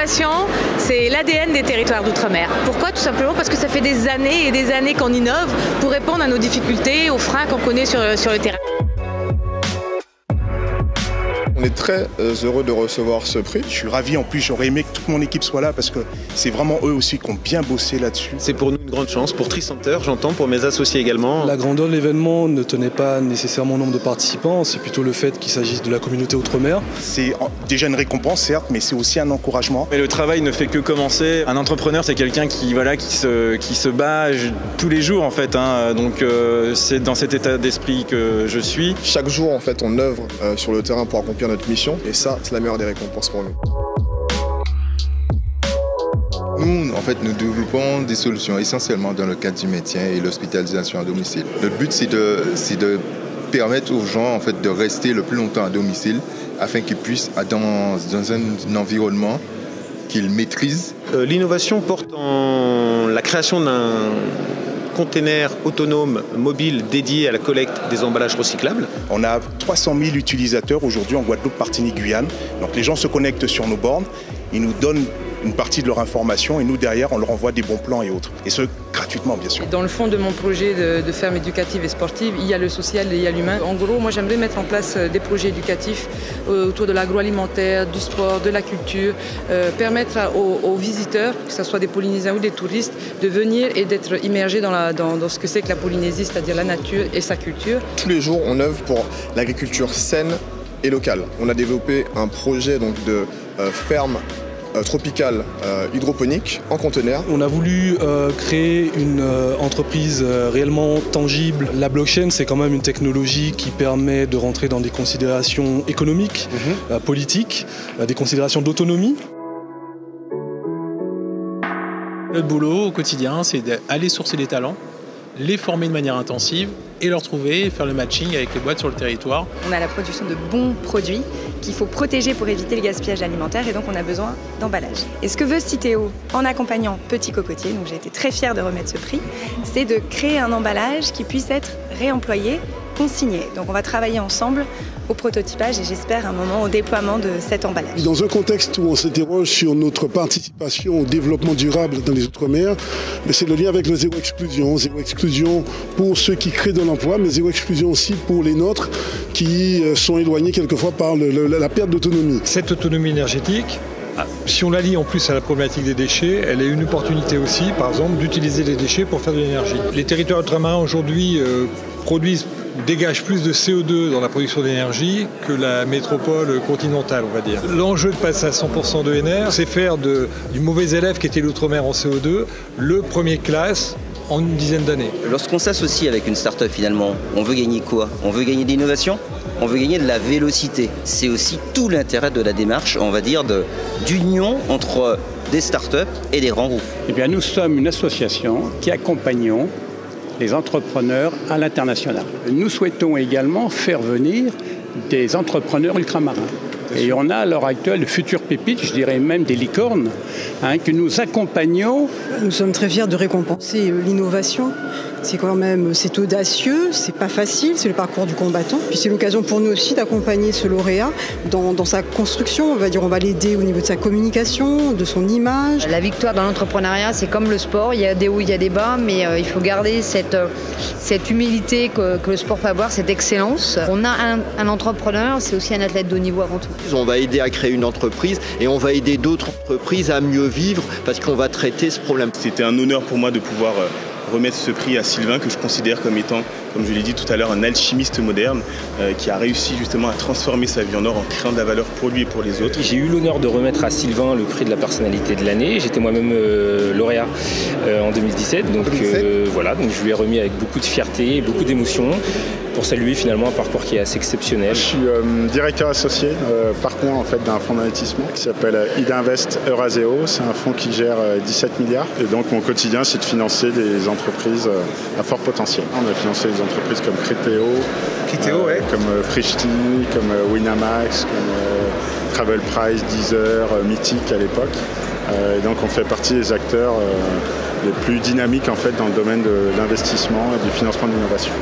L'innovation, c'est l'ADN des territoires d'outre-mer. Pourquoi? Tout simplement parce que ça fait des années et des années qu'on innove pour répondre à nos difficultés, aux freins qu'on connaît sur le terrain. On est très heureux de recevoir ce prix. Je suis ravi, en plus j'aurais aimé que toute mon équipe soit là parce que c'est vraiment eux aussi qui ont bien bossé là-dessus. C'est pour nous une grande chance, pour Tricenter, j'entends, pour mes associés également. La grandeur de l'événement ne tenait pas nécessairement au nombre de participants, c'est plutôt le fait qu'il s'agisse de la communauté outre-mer. C'est déjà une récompense certes, mais c'est aussi un encouragement. Mais le travail ne fait que commencer. Un entrepreneur, c'est quelqu'un qui se bat tous les jours en fait. Donc c'est dans cet état d'esprit que je suis. Chaque jour en fait on œuvre sur le terrain pour accomplir notre mission et ça c'est la meilleure des récompenses pour nous. Nous, en fait, nous développons des solutions essentiellement dans le cadre du maintien et l'hospitalisation à domicile. Notre but, c'est de permettre aux gens en fait, de rester le plus longtemps à domicile afin qu'ils puissent, dans un environnement qu'ils maîtrisent. L'innovation porte en la création d'un container autonome mobile dédié à la collecte des emballages recyclables. On a 300 000 utilisateurs aujourd'hui en Guadeloupe, Martinique, Guyane. Donc les gens se connectent sur nos bornes, ils nous donnent une partie de leur information et nous derrière on leur envoie des bons plans et autres. Et ce gratuitement bien sûr. Dans le fond de mon projet de ferme éducative et sportive, il y a le social et il y a l'humain. En gros, moi j'aimerais mettre en place des projets éducatifs autour de l'agroalimentaire, du sport, de la culture, permettre aux visiteurs, que ce soit des Polynésiens ou des touristes, de venir et d'être immergés dans ce que c'est que la Polynésie, c'est-à-dire la nature et sa culture. Tous les jours on œuvre pour l'agriculture saine et locale. On a développé un projet donc, de ferme tropicale hydroponique en conteneur. On a voulu créer une entreprise réellement tangible. La blockchain, c'est quand même une technologie qui permet de rentrer dans des considérations économiques, politiques, des considérations d'autonomie. Notre boulot au quotidien, c'est d'aller sourcer les talents, les former de manière intensive et leur trouver, faire le matching avec les boîtes sur le territoire. On a la production de bons produits qu'il faut protéger pour éviter le gaspillage alimentaire et donc on a besoin d'emballage. Et ce que veut Citeo en accompagnant Petit Cocotier, donc j'ai été très fière de remettre ce prix, c'est de créer un emballage qui puisse être réemployé, consigné. Donc on va travailler ensemble au prototypage et j'espère un moment au déploiement de cet emballage. Dans un contexte où on s'interroge sur notre participation au développement durable dans les Outre-mer, c'est le lien avec le zéro exclusion. Zéro exclusion pour ceux qui créent de l'emploi, mais zéro exclusion aussi pour les nôtres qui sont éloignés quelquefois par la perte d'autonomie. Cette autonomie énergétique, si on la lie en plus à la problématique des déchets, elle est une opportunité aussi, par exemple, d'utiliser les déchets pour faire de l'énergie. Les territoires ultramarins aujourd'hui dégagent plus de CO2 dans la production d'énergie que la métropole continentale, on va dire. L'enjeu de passer à 100% d'ENR, c'est faire du mauvais élève qui était l'outre-mer en CO2, le premier classe en une dizaine d'années. Lorsqu'on s'associe avec une start-up finalement, on veut gagner quoi? On veut gagner de l'innovation? On veut gagner de la vélocité. C'est aussi tout l'intérêt de la démarche, on va dire, d'union entre des start-up et des grands groupes. Eh bien, nous sommes une association qui accompagnons les entrepreneurs à l'international. Nous souhaitons également faire venir des entrepreneurs ultramarins. Et on a à l'heure actuelle de futures pépites, je dirais même des licornes, que nous accompagnons. Nous sommes très fiers de récompenser l'innovation. C'est audacieux, c'est pas facile, c'est le parcours du combattant. Puis c'est l'occasion pour nous aussi d'accompagner ce lauréat dans sa construction. On va l'aider au niveau de sa communication, de son image. La victoire dans l'entrepreneuriat, c'est comme le sport, il y a des hauts, il y a des bas, mais il faut garder cette humilité que le sport peut avoir, cette excellence. On a un entrepreneur, c'est aussi un athlète de haut niveau avant tout. On va aider à créer une entreprise et on va aider d'autres entreprises à mieux vivre parce qu'on va traiter ce problème. C'était un honneur pour moi de pouvoir remettre ce prix à Sylvain, que je considère comme étant, comme je l'ai dit tout à l'heure, un alchimiste moderne qui a réussi justement à transformer sa vie en or en créant de la valeur pour lui et pour les autres. J'ai eu l'honneur de remettre à Sylvain le prix de la personnalité de l'année. J'étais moi-même lauréat en 2017. Donc voilà, donc je lui ai remis avec beaucoup de fierté et beaucoup d'émotion pour saluer finalement un parcours qui est assez exceptionnel. Je suis directeur associé parcours en fait d'un fonds d'investissement qui s'appelle Idinvest Euraseo. C'est un fonds qui gère 17 milliards. Et donc mon quotidien, c'est de financer des entreprises à fort potentiel. On a financé des entreprises comme Criteo, comme Frishti, comme Winamax, comme Travel Price, Deezer, Mythic à l'époque. Donc on fait partie des acteurs les plus dynamiques en fait dans le domaine de l'investissement et du financement de l'innovation.